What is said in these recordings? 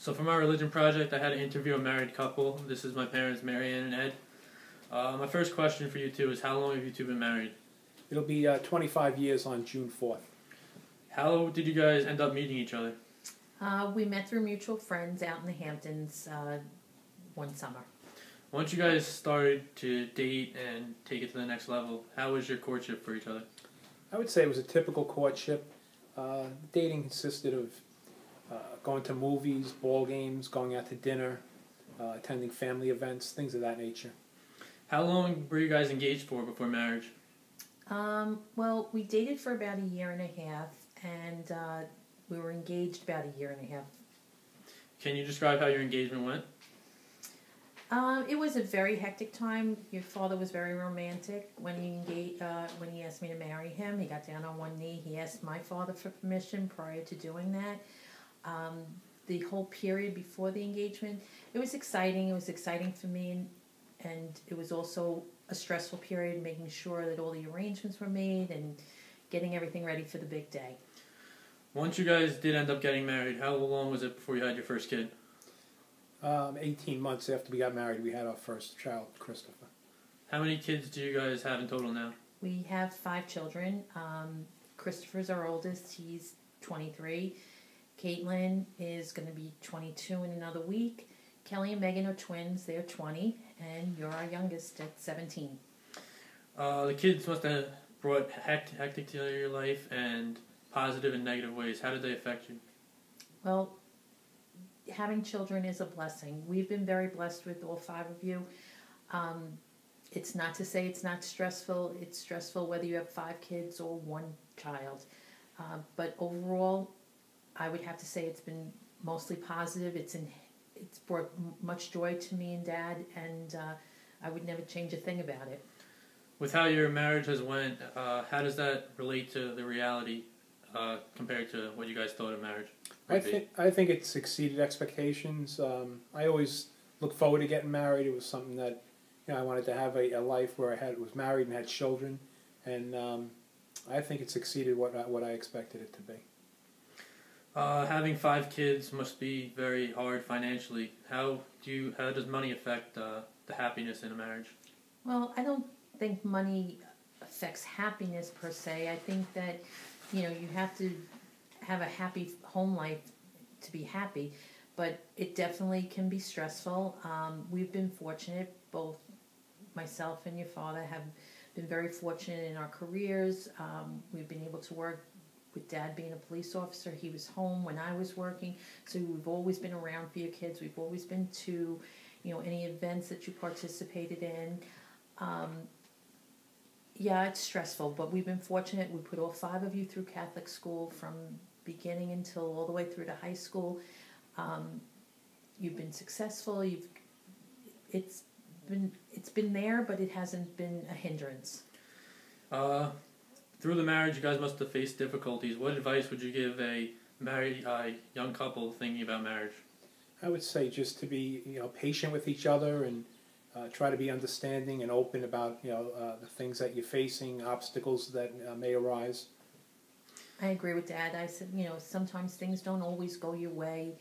So for my religion project, I had to interview a married couple. This is my parents, Mary Ann and Ed. My first question for you two is, how long have you two been married? It'll be 25 years on June 4th. How did you guys end up meeting each other? We met through mutual friends out in the Hamptons one summer. Once you guys started to date and take it to the next level, how was your courtship for each other? I would say it was a typical courtship. Dating consisted of going to movies, ball games, going out to dinner, attending family events, things of that nature. How long were you guys engaged for before marriage? Well, we dated for about a year and a half, and we were engaged about a year and a half. Can you describe how your engagement went? It was a very hectic time. Your father was very romantic when when he asked me to marry him. He got down on one knee. He asked my father for permission prior to doing that. The whole period before the engagement, it was exciting. It was exciting for me, and it was also a stressful period, making sure that all the arrangements were made and getting everything ready for the big day. Once you guys did end up getting married, how long was it before you had your first kid? 18 months after we got married, we had our first child, Christopher. How many kids do you guys have in total now? We have 5 children. Christopher's our oldest. He's 23. Caitlin is going to be 22 in another week. Kelly and Megan are twins. They're 20. And you're our youngest at 17. The kids must have brought hectic to your life and positive and negative ways. How did they affect you? Well, having children is a blessing. We've been very blessed with all 5 of you. It's not to say it's not stressful. It's stressful whether you have 5 kids or 1 child. But overall, I would have to say it's been mostly positive. It's brought much joy to me and Dad, and I would never change a thing about it. With how your marriage has went, how does that relate to the reality compared to what you guys thought of marriage? I think it's exceeded expectations. I always looked forward to getting married. It was something that I wanted to have a life where I was married and had children, and I think it's exceeded what I expected it to be. Having 5 kids must be very hard financially. How does money affect the happiness in a marriage? Well, I don't think money affects happiness per se. I think that you have to have a happy home life to be happy, but it definitely can be stressful. We've been fortunate, both myself and your father have been very fortunate in our careers. We've been able to work with Dad being a police officer. He was home when I was working, so we've always been around for your kids. We've always been to any events that you participated in. Yeah, it's stressful, but we've been fortunate. We put all 5 of you through Catholic school from beginning until all the way through to high school. You've been successful. It's been there, but it hasn't been a hindrance. Through the marriage, you guys must have faced difficulties. What advice would you give a married young couple thinking about marriage? I would say just to be patient with each other and try to be understanding and open about the things that you're facing, obstacles that may arise. I agree with Dad. I said, sometimes things don't always go your way.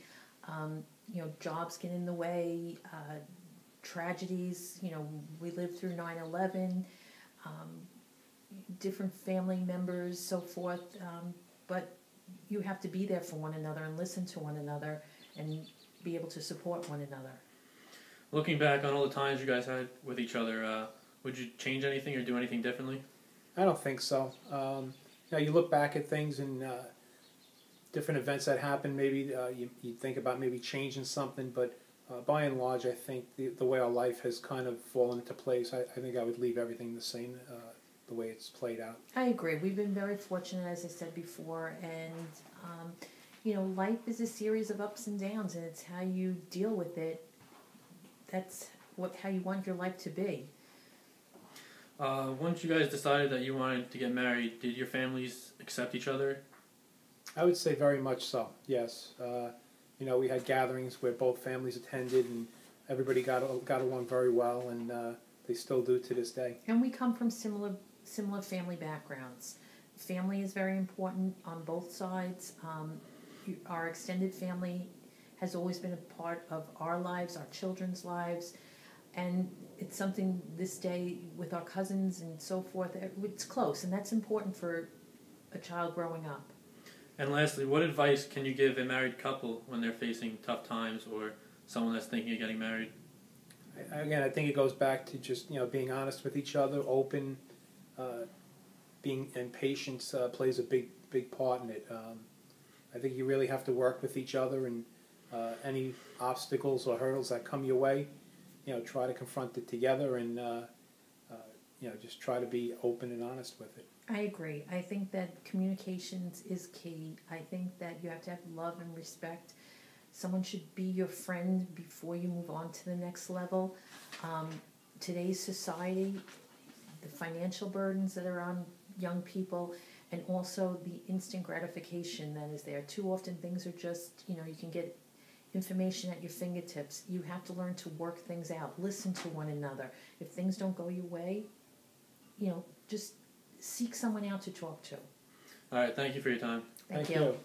Jobs get in the way, tragedies. We lived through 9/11, different family members, so forth. But you have to be there for one another and listen to one another and be able to support one another. Looking back on all the times you guys had with each other, would you change anything or do anything differently? I don't think so. You look back at things and different events that happened. Maybe you think about maybe changing something, but by and large, I think the way our life has kind of fallen into place, I think I would leave everything the same, the way it's played out. I agree. We've been very fortunate, as I said before, and life is a series of ups and downs, and it's how you deal with it. That's how you want your life to be. Once you guys decided that you wanted to get married, did your families accept each other? I would say very much so, yes. We had gatherings where both families attended, and everybody got along very well, and they still do to this day. And we come from similar family backgrounds. Family is very important on both sides. Our extended family has always been a part of our lives, our children's lives, and it's something this day with our cousins and so forth, it's close, and that's important for a child growing up. And lastly, what advice can you give a married couple when they're facing tough times or someone that's thinking of getting married? Again, I think it goes back to just being honest with each other, open, being and patience plays a big part in it. I think you really have to work with each other, and any obstacles or hurdles that come your way, try to confront it together, and just try to be open and honest with it. I agree. I think that communications is key. I think that you have to have love and respect. Someone should be your friend before you move on to the next level. Today's society, the financial burdens that are on young people, and also the instant gratification that is there. Too often things are just, you can get information at your fingertips. You have to learn to work things out, listen to one another. If things don't go your way, just seek someone out to talk to. All right, thank you for your time. Thank you. you.